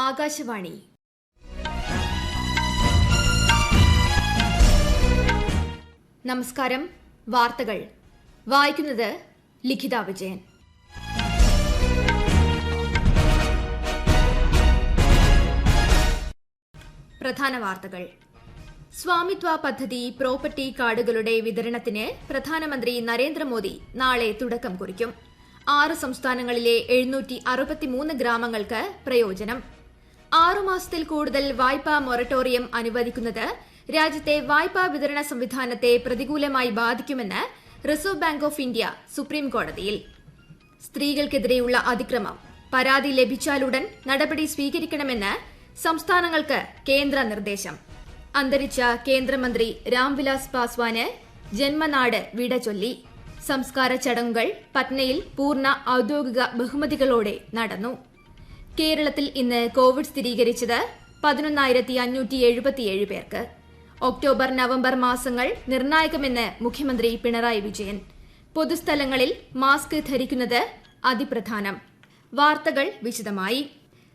ആകാശവാണി. നമസ്കാരം. വാർത്തകൾ വായിക്കുന്നത് ലിഖിത വിജയൻ. പ്രധാന വാർത്തകൾ. സ്വാമിത്വ പദ്ധതി പ്രോപ്പർട്ടി കാർഡുകളുടെ വിതരണത്തിന് പ്രധാനമന്ത്രി നരേന്ദ്രമോദി നാളെ തുടക്കം കുറിക്കും. 6 സംസ്ഥാനങ്ങളിലെ 763 ഗ്രാമങ്ങൾക്ക് പ്രയോജനം. 6 മാസത്തിൽ കൂടുതൽ വായ്പാ മൊറട്ടോറിയം അനുവദിക്കുന്നത് രാജ്യത്തെ വായ്പാ വിതരണ സംവിധാനത്തെ പ്രതികൂലമായി ബാധിക്കുമെന്ന് reserve bank of India supreme കോടതിയിൽ. സ്ത്രീകൾക്കെതിരെയുള്ള അതിക്രമം പരാതി ലഭിച്ചാലുടൻ നടപടി സ്വീകരിക്കണമെന്ന് സംസ്ഥാനങ്ങൾക്ക് കേന്ദ്ര നിർദ്ദേശം. അന്തരിച്ച കേന്ദ്രമന്ത്രി രാംവിലാസ് പാസ്വാന് ജന്മനാട് വിട ചൊല്ലി. സംസ്കാര ചടങ്ങുകൾ പട്നയിൽ പൂർണ്ണ ഔദ്യോഗിക ബഹുമതികളോടെ നടന്നു. കേരളത്തിൽ ഇന്ന് കോവിഡ് സ്ഥിരീകരിച്ചത് 11,577 പേർക്ക്. ഒക്ടോബർ നവംബർ മാസങ്ങൾ നിർണായകമെന്ന് മുഖ്യമന്ത്രി പിണറായി വിജയൻ. പൊതുസ്ഥലങ്ങളിൽ മാസ്ക് ധരിക്കുന്നത് അതിപ്രധാനം. വാർത്തകൾ വിശദമായി.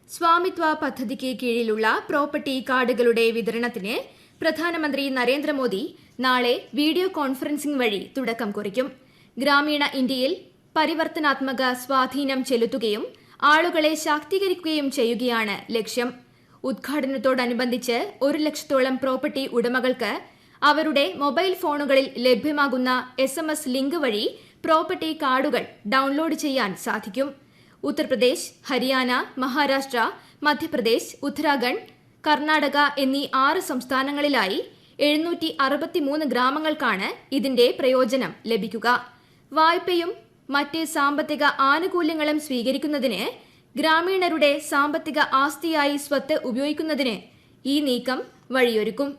സ്വാമിത്വ പദ്ധതിക്ക് കീഴിലുള്ള പ്രോപ്പർട്ടി കാർഡുകളുടെ വിതരണത്തിന് പ്രധാനമന്ത്രി നരേന്ദ്രമോദി നാളെ വീഡിയോ കോൺഫറൻസിംഗ് വഴി തുടക്കം കുറിക്കും. ഗ്രാമീണ ഇന്ത്യയിൽ പരിവർത്തനാത്മക സ്വാധീനം ചെലുത്തുകയും ആളുകളെ ശാക്തീകരിക്കുകയും ചെയ്യുകയാണ് ലക്ഷ്യം. ഉദ്ഘാടനത്തോടനുബന്ധിച്ച് 1 ലക്ഷത്തോളം പ്രോപ്പർട്ടി ഉടമകൾക്ക് അവരുടെ മൊബൈൽ ഫോണുകളിൽ ലഭ്യമാകുന്ന SMS ലിങ്ക് വഴി പ്രോപ്പർട്ടി കാർഡുകൾ ഡൌൺലോഡ് ചെയ്യാൻ സാധിക്കും. ഉത്തർപ്രദേശ്, ഹരിയാന, മഹാരാഷ്ട്ര, മധ്യപ്രദേശ്, ഉത്തരാഖണ്ഡ്, കർണാടക എന്നീ 6 സംസ്ഥാനങ്ങളിലായി 763 ഗ്രാമങ്ങൾക്കാണ് ഇതിന്റെ പ്രയോജനം ലഭിക്കുക. വായ്പയും മറ്റ് സാമ്പത്തിക ആനുകൂല്യങ്ങളും സ്വീകരിക്കുന്നതിന് ഗ്രാമീണരുടെ സാമ്പത്തിക ആസ്തിയായി സ്വത്ത് ഉപയോഗിക്കുന്നതിന് ഈ നീക്കം വഴിയൊരുക്കും.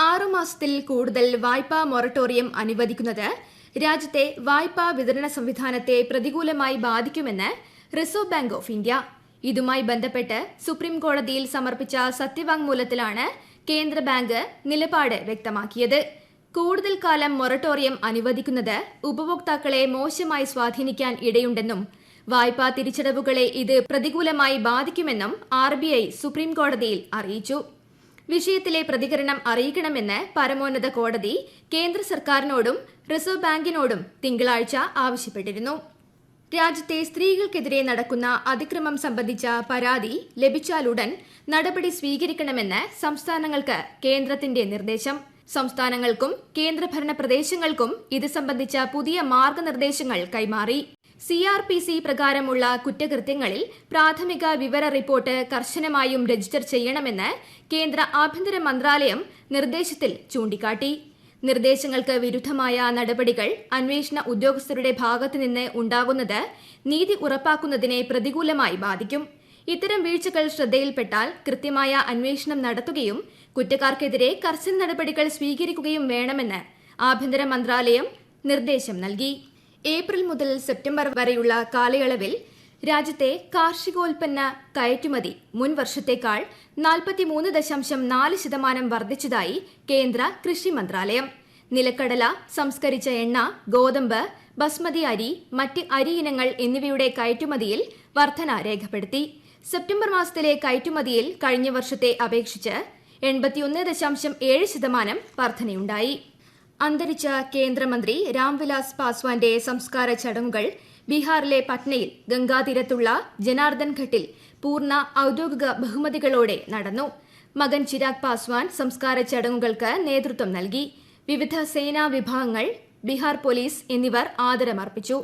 6 മാസത്തിൽ കൂടുതൽ വായ്പാ മൊറട്ടോറിയം അനുവദിക്കുന്നത് രാജ്യത്തെ വായ്പാ വിതരണ സംവിധാനത്തെ പ്രതികൂലമായി ബാധിക്കുമെന്ന് റിസർവ് ബാങ്ക് ഓഫ് ഇന്ത്യ. ഇതുമായി ബന്ധപ്പെട്ട് സുപ്രീം കോടതിയിൽ സമർപ്പിച്ച സത്യവാങ്മൂലത്തിലാണ് കേന്ദ്ര ബാങ്ക് നിലപാട് വ്യക്തമാക്കിയത്. കൂടുതൽ കാലം മൊറട്ടോറിയം അനുവദിക്കുന്നത് ഉപഭോക്താക്കളെ മോശമായി സ്വാധീനിക്കാൻ ഇടയുണ്ടെന്നും വായ്പാ തിരിച്ചടവുകളെ ഇത് പ്രതികൂലമായി ബാധിക്കുമെന്നും RBI സുപ്രീം കോടതിയിൽ അറിയിച്ചു. വിഷയത്തിലെ പ്രതികരണം അറിയിക്കണമെന്ന് പരമോന്നത കോടതി കേന്ദ്ര സർക്കാരിനോടും റിസർവ് ബാങ്കിനോടും തിങ്കളാഴ്ച ആവശ്യപ്പെട്ടിരുന്നു. രാജ്യത്തെ സ്ത്രീകൾക്കെതിരെ നടക്കുന്ന അതിക്രമം സംബന്ധിച്ച പരാതി ലഭിച്ചാലുടൻ നടപടി സ്വീകരിക്കണമെന്ന് സംസ്ഥാനങ്ങൾക്ക് കേന്ദ്രത്തിന്റെ നിർദ്ദേശം. സംസ്ഥാനങ്ങൾക്കും കേന്ദ്രഭരണ പ്രദേശങ്ങൾക്കും ഇത് സംബന്ധിച്ച പുതിയ മാർഗനിർദ്ദേശങ്ങൾ കൈമാറി. CRPC പ്രകാരമുള്ള കുറ്റകൃത്യങ്ങളിൽ പ്രാഥമിക വിവര റിപ്പോർട്ട് കർശനമായും രജിസ്റ്റർ ചെയ്യണമെന്ന് കേന്ദ്ര ആഭ്യന്തര മന്ത്രാലയം നിർദ്ദേശത്തിൽ ചൂണ്ടിക്കാട്ടി. നിർദ്ദേശങ്ങൾക്ക് വിരുദ്ധമായ നടപടികൾ അന്വേഷണ ഉദ്യോഗസ്ഥരുടെ ഭാഗത്തുനിന്ന് ഉണ്ടാകുന്നത് നീതി ഉറപ്പാക്കുന്നതിനെ പ്രതികൂലമായി ബാധിക്കും. ഇത്തരം വീഴ്ചകൾ ശ്രദ്ധയിൽപ്പെട്ടാൽ കൃത്യമായ അന്വേഷണം നടത്തുകയും കുറ്റക്കാർക്കെതിരെ കർശന നടപടികൾ സ്വീകരിക്കുകയും വേണമെന്ന് ആഭ്യന്തര മന്ത്രാലയം നിർദ്ദേശം നൽകി. ഏപ്രിൽ മുതൽ സെപ്റ്റംബർ വരെയുള്ള കാലയളവിൽ രാജ്യത്തെ കാർഷികോൽപ്പന്ന കയറ്റുമതി മുൻ വർഷത്തേക്കാൾ 43.4% വർദ്ധിച്ചതായി കേന്ദ്ര കൃഷി മന്ത്രാലയം. നിലക്കടല, സംസ്കരിച്ച എണ്ണ, ഗോതമ്പ്, ബസ്മതി അരി, മറ്റ് അരി ഇനങ്ങൾ എന്നിവയുടെ കയറ്റുമതിയിൽ വർധന രേഖപ്പെടുത്തി. സെപ്റ്റംബർ മാസത്തിലെ കയറ്റുമതിയിൽ കഴിഞ്ഞ വർഷത്തെ അപേക്ഷിച്ച് 81.7% വർധനയുണ്ടായി. അന്തരിച്ച കേന്ദ്രമന്ത്രി രാംവിലാസ് പാസ്വാന്റെ സംസ്കാര ചടങ്ങുകൾ ബീഹാറിലെ പട്നയിൽ ഗംഗാതീരത്തുള്ള ജനാർദ്ദൻ ഘട്ടിൽ പൂർണ്ണ ഔദ്യോഗിക ബഹുമതികളോടെ നടന്നു. മകൻ ചിരാഗ് പാസ്വാൻ സംസ്കാര ചടങ്ങുകൾക്ക് നേതൃത്വം നൽകി. വിവിധ സേനാ വിഭാഗങ്ങൾ, ബീഹാർ പോലീസ് എന്നിവർ ആദരമർപ്പിച്ചു.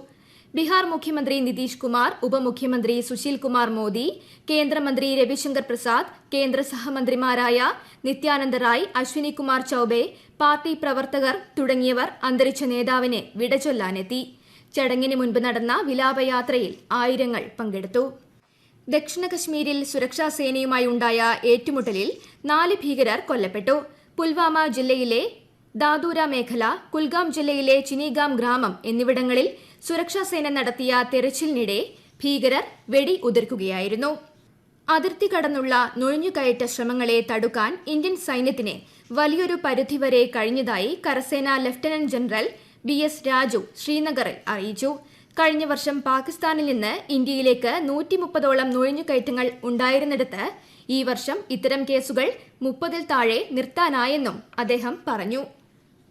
ബീഹാർ മുഖ്യമന്ത്രി നിതീഷ് കുമാർ, ഉപമുഖ്യമന്ത്രി സുശീൽ കുമാർ മോദി, കേന്ദ്രമന്ത്രി രവിശങ്കർ പ്രസാദ്, കേന്ദ്ര സഹമന്ത്രിമാരായ നിത്യാനന്ദ റായ്, അശ്വിനി കുമാർ ചൌബെ, പാർട്ടി പ്രവർത്തകർ തുടങ്ങിയവർ അന്തരിച്ച നേതാവിന് വിടചൊല്ലാനെത്തി. ചടങ്ങിന് മുൻപ് നടന്ന വിലാപയാത്രയിൽ ആയിരങ്ങൾ പങ്കെടുത്തു. ദക്ഷിണ കശ്മീരിൽ സുരക്ഷാ സേനയുമായി ഉണ്ടായ ഏറ്റുമുട്ടലിൽ 4 ഭീകരർ കൊല്ലപ്പെട്ടു. പുൽവാമ ജില്ലയിലെ ദാദൂര മേഖല, കുൽഗാം ജില്ലയിലെ ചിനിഗാം ഗ്രാമം എന്നിവിടങ്ങളിൽ സുരക്ഷാസേന നടത്തിയ തെരച്ചിലിനിടെ ഭീകരർ വെടി ഉതിർക്കുകയായിരുന്നു. അതിർത്തി കടന്നുള്ള നുഴഞ്ഞുകയറ്റ ശ്രമങ്ങളെ തടുക്കാൻ ഇന്ത്യൻ സൈന്യത്തിന് വലിയൊരു പരിധിവരെ കഴിഞ്ഞതായി കരസേനാ ലഫ്റ്റനന്റ് ജനറൽ BS രാജു ശ്രീനഗറിൽ അറിയിച്ചു. കഴിഞ്ഞ വർഷം പാകിസ്ഥാനിൽ നിന്ന് ഇന്ത്യയിലേക്ക് 130ഓളം നുഴഞ്ഞുകയറ്റങ്ങൾ ഉണ്ടായിരുന്നിടത്ത് ഈ വർഷം ഇത്തരം കേസുകൾ 30ൽ താഴെ നിർത്താനായെന്നും അദ്ദേഹം പറഞ്ഞു.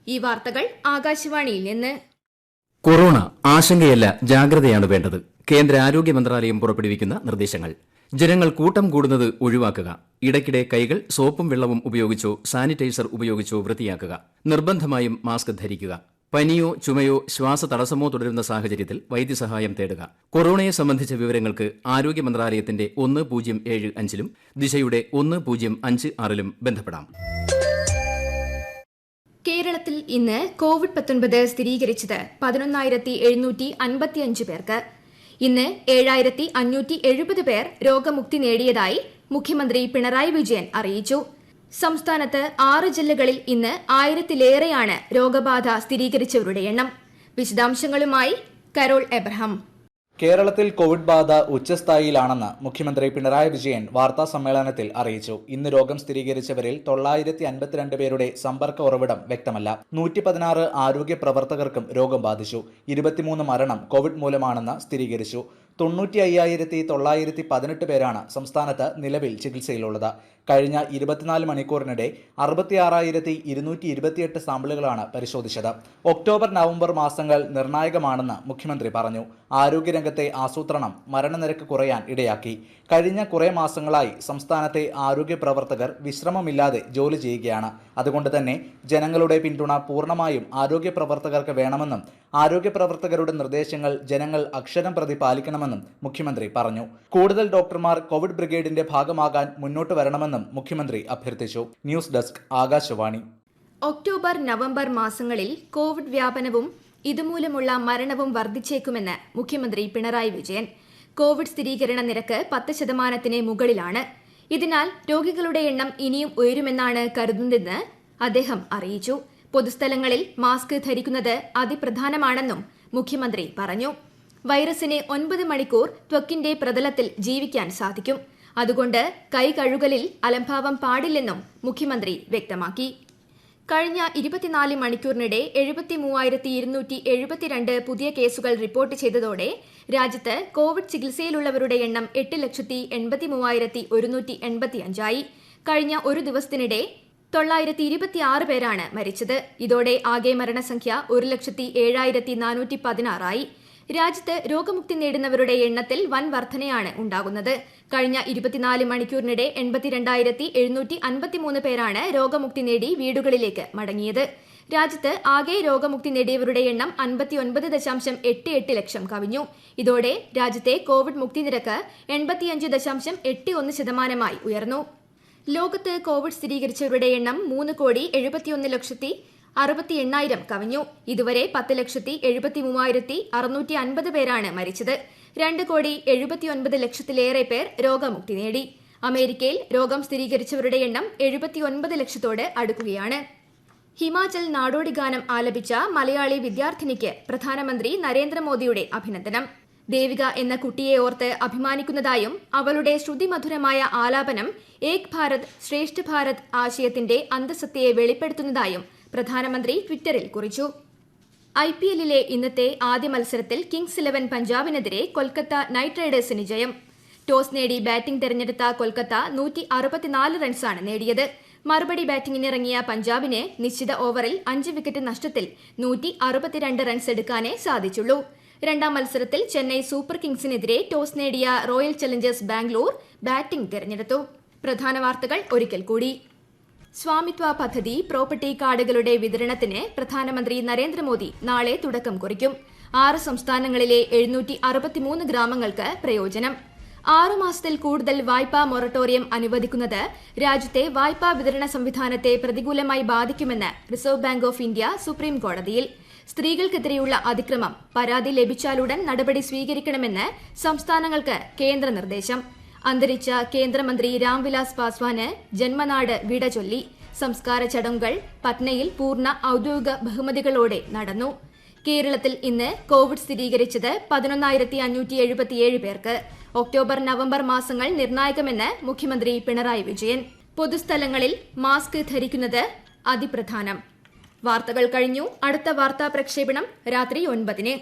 ഈ വാർത്തകൾ ആകാശവാണിയിൽ നിന്ന്. കൊറോണ ആശങ്കയല്ല, ജാഗ്രതയാണ് വേണ്ടത്. കേന്ദ്ര ആരോഗ്യ മന്ത്രാലയം പുറപ്പെടുവിക്കുന്ന നിർദ്ദേശങ്ങൾ. ജനങ്ങൾ കൂട്ടം കൂടുന്നത് ഒഴിവാക്കുക. ഇടയ്ക്കിടെ കൈകൾ സോപ്പും വെള്ളവും ഉപയോഗിച്ചോ സാനിറ്റൈസർ ഉപയോഗിച്ചോ വൃത്തിയാക്കുക. നിർബന്ധമായും മാസ്ക് ധരിക്കുക. പനിയോ ചുമയോ ശ്വാസതടസ്സമോ തുടരുന്ന സാഹചര്യത്തിൽ വൈദ്യസഹായം തേടുക. കൊറോണയെ സംബന്ധിച്ച വിവരങ്ങൾക്ക് ആരോഗ്യ മന്ത്രാലയത്തിന്റെ 1075ലും ദിശയുടെ 1056ലും ബന്ധപ്പെടാം. കേരളത്തിൽ ഇന്ന് കോവിഡ്-19 സ്ഥിരീകരിച്ചത് 11,755 പേർക്ക്. ഇന്ന് 7,570 പേർ രോഗമുക്തി നേടിയതായി മുഖ്യമന്ത്രി പിണറായി വിജയൻ അറിയിച്ചു. സംസ്ഥാനത്ത് 6 ജില്ലകളിൽ ഇന്ന് 1000-ലേറെയാണ് രോഗബാധ സ്ഥിരീകരിച്ചവരുടെ എണ്ണം. വിശദാംശങ്ങളുമായി കരോൾ എബ്രഹാം. കേരളത്തിൽ കോവിഡ് ബാധ ഉച്ചസ്ഥായിയിലാണെന്ന് മുഖ്യമന്ത്രി പിണറായി വിജയൻ വാർത്താ സമ്മേളനത്തിൽ അറിയിച്ചു. ഇന്ന് രോഗം സ്ഥിരീകരിച്ചവരിൽ 952 പേരുടെ സമ്പർക്ക ഉറവിടം വ്യക്തമല്ല. 116 ആരോഗ്യ പ്രവർത്തകർക്കും രോഗം ബാധിച്ചു. 23 മരണം കോവിഡ് മൂലമാണെന്ന് സ്ഥിരീകരിച്ചു. 95,918 പേരാണ് സംസ്ഥാനത്ത് നിലവിൽ ചികിത്സയിലുള്ളത്. കഴിഞ്ഞ 24 മണിക്കൂറിനിടെ 66,228 സാമ്പിളുകളാണ് പരിശോധിച്ചത്. ഒക്ടോബർ നവംബർ മാസങ്ങൾ നിർണായകമാണെന്ന് മുഖ്യമന്ത്രി പറഞ്ഞു. ആരോഗ്യരംഗത്തെ ആസൂത്രണം മരണനിരക്ക് കുറയാൻ ഇടയാക്കി. കഴിഞ്ഞ കുറേ മാസങ്ങളായി സംസ്ഥാനത്തെ ആരോഗ്യ പ്രവർത്തകർ വിശ്രമമില്ലാതെ ജോലി ചെയ്യുകയാണ്. അതുകൊണ്ട് തന്നെ ജനങ്ങളുടെ പിന്തുണ പൂർണ്ണമായും ആരോഗ്യ പ്രവർത്തകർക്ക് വേണമെന്നും ആരോഗ്യ പ്രവർത്തകരുടെ നിർദ്ദേശങ്ങൾ ജനങ്ങൾ അക്ഷരം പ്രതി പാലിക്കണമെന്നും മുഖ്യമന്ത്രി പറഞ്ഞു. കൂടുതൽ ഡോക്ടർമാർ കോവിഡ് ബ്രിഗേഡിന്റെ ഭാഗമാകാൻ മുന്നോട്ട് വരണമെന്നും മുഖ്യമന്ത്രി അഭ്യർത്ഥിച്ചു. News desk, Akashvani. October November മാസങ്ങളിൽ കോവിഡ് വ്യാപനവും ഇതുമൂലമുള്ള മരണവും വർദ്ധിച്ചേക്കുമെന്ന് മുഖ്യമന്ത്രി പിണറായി വിജയൻ. കോവിഡ് സ്ഥിരീകരണ നിരക്ക് 10% മുകളിലാണ്. ഇതിനാൽ രോഗികളുടെ എണ്ണം ഇനിയും ഉയരുമെന്നാണ് കരുതുന്നതെന്ന് അദ്ദേഹം അറിയിച്ചു. പൊതുസ്ഥലങ്ങളിൽ മാസ്ക് ധരിക്കുന്നത് അതിപ്രധാനമാണെന്നും മുഖ്യമന്ത്രി പറഞ്ഞു. വൈറസിന് 9 മണിക്കൂർ ത്വക്കിന്റെ പ്രതലത്തിൽ ജീവിക്കാൻ സാധിക്കും. അതുകൊണ്ട് കൈ കഴുകലിൽ അലംഭാവം പാടില്ലെന്നും മുഖ്യമന്ത്രി വ്യക്തമാക്കി. കഴിഞ്ഞ 24 മണിക്കൂറിനിടെ 73,272 പുതിയ കേസുകൾ റിപ്പോർട്ട് ചെയ്തതോടെ രാജ്യത്ത് കോവിഡ് ചികിത്സയിലുള്ളവരുടെ എണ്ണം 8,83,185 ആയി. കഴിഞ്ഞ ഒരു ദിവസത്തിനിടെ 926 പേരാണ് മരിച്ചത്. ഇതോടെ ആകെ മരണസംഖ്യ 1,07,416 ആയി. രാജ്യത്ത് രോഗമുക്തി നേടുന്നവരുടെ എണ്ണത്തിൽ വൻ വർധനയാണ് ഉണ്ടാകുന്നത്. കഴിഞ്ഞ 24 മണിക്കൂറിനിടെ 82,753 പേരാണ് രോഗമുക്തി നേടി വീടുകളിലേക്ക് മടങ്ങിയത്. രാജ്യത്ത് ആകെ രോഗമുക്തി നേടിയവരുടെ എണ്ണം 59.88 ലക്ഷം കവിഞ്ഞു. ഇതോടെ രാജ്യത്തെ കോവിഡ് മുക്തി നിരക്ക് 85.81% ഉയർന്നു. ലോകത്ത് കോവിഡ് സ്ഥിരീകരിച്ചവരുടെ എണ്ണം 3,71,60,800 കവിഞ്ഞു. ഇതുവരെ 10,73,650 പേരാണ് മരിച്ചത്. 2,79,00,000-ലേറെ പേർ രോഗമുക്തി നേടി. അമേരിക്കയിൽ രോഗം സ്ഥിരീകരിച്ചവരുടെ എണ്ണം 79 ലക്ഷത്തോട് അടുക്കുകയാണ്. ഹിമാചൽ നാടോടി ഗാനം ആലപിച്ച മലയാളി വിദ്യാർത്ഥിനിക്ക് പ്രധാനമന്ത്രി നരേന്ദ്രമോദിയുടെ അഭിനന്ദനം. ദേവിക എന്ന കുട്ടിയെ ഓർത്ത് അഭിമാനിക്കുന്നതായും അവളുടെ ശ്രുതിമധുരമായ ആലാപനം ഏക് ഭാരത് ശ്രേഷ്ഠ ഭാരത് ആശയത്തിന്റെ അന്തസത്തയെ വെളിപ്പെടുത്തുന്നതായും പ്രധാനമന്ത്രി ട്വിറ്ററിൽ കുറിച്ചു. IPL-ലെ ഇന്നത്തെ ആദ്യ മത്സരത്തിൽ കിങ്സ് 11 പഞ്ചാബിനെതിരെ കൊൽക്കത്ത നൈറ്റ് റൈഡേഴ്സിന് ജയം. ടോസ് നേടി ബാറ്റിംഗ് തെരഞ്ഞെടുത്ത കൊൽക്കത്ത 164 റൺസാണ് നേടിയത്. മറുപടി ബാറ്റിംഗിനിറങ്ങിയ പഞ്ചാബിന് നിശ്ചിത ഓവറിൽ 5 വിക്കറ്റ് നഷ്ടത്തിൽ 162 റൺസ് എടുക്കാനേ സാധിച്ചുള്ളൂ. രണ്ടാം മത്സരത്തിൽ ചെന്നൈ സൂപ്പർ കിങ്സിനെതിരെ ടോസ് നേടിയ റോയൽ ചലഞ്ചേഴ്സ് ബാംഗ്ലൂർ ബാറ്റിംഗ് തെരഞ്ഞെടുത്തു. പ്രധാന വാർത്തകൾ ഒരിക്കൽ കൂടി. സ്വാമിത്വ പദ്ധതി പ്രോപ്പർട്ടി കാർഡുകളുടെ വിതരണത്തിന് പ്രധാനമന്ത്രി നരേന്ദ്രമോദി നാളെ തുടക്കം കുറിക്കും. 6 സംസ്ഥാനങ്ങളിലെ 763 ഗ്രാമങ്ങൾക്ക് പ്രയോജനം. 6 മാസത്തിൽ കൂടുതൽ വായ്പാ മൊറട്ടോറിയം അനുവദിക്കുന്നത് രാജ്യത്തെ വായ്പാ വിതരണ സംവിധാനത്തെ പ്രതികൂലമായി ബാധിക്കുമെന്ന് reserve bank of India supreme കോടതിയിൽ. സ്ത്രീകൾക്കെതിരെയുള്ള അതിക്രമം പരാതി ലഭിച്ചാലുടൻ നടപടി സ്വീകരിക്കണമെന്ന് സംസ്ഥാനങ്ങൾക്ക് കേന്ദ്ര നിർദ്ദേശം. അന്തരിച്ച കേന്ദ്രമന്ത്രി രാംവിലാസ് പാസ്വാന് ജന്മനാട് വിട ചൊല്ലി. സംസ്കാര ചടങ്ങുകൾ പട്നയിൽ പൂർണ്ണ ഔദ്യോഗിക ബഹുമതികളോടെ നടന്നു. കേരളത്തിൽ ഇന്ന് കോവിഡ് സ്ഥിരീകരിച്ചത് 11,577 പേർക്ക്. ഒക്ടോബർ നവംബർ മാസങ്ങൾ നിർണായകമെന്ന് മുഖ്യമന്ത്രി പിണറായി വിജയൻ. പൊതുസ്ഥലങ്ങളിൽ മാസ്ക് ധരിക്കുന്നത് അതിപ്രധാനം. വാർത്തകൾ കഴിഞ്ഞു. അടുത്ത വാർത്താ പ്രക്ഷേപണം രാത്രി 9-ന്.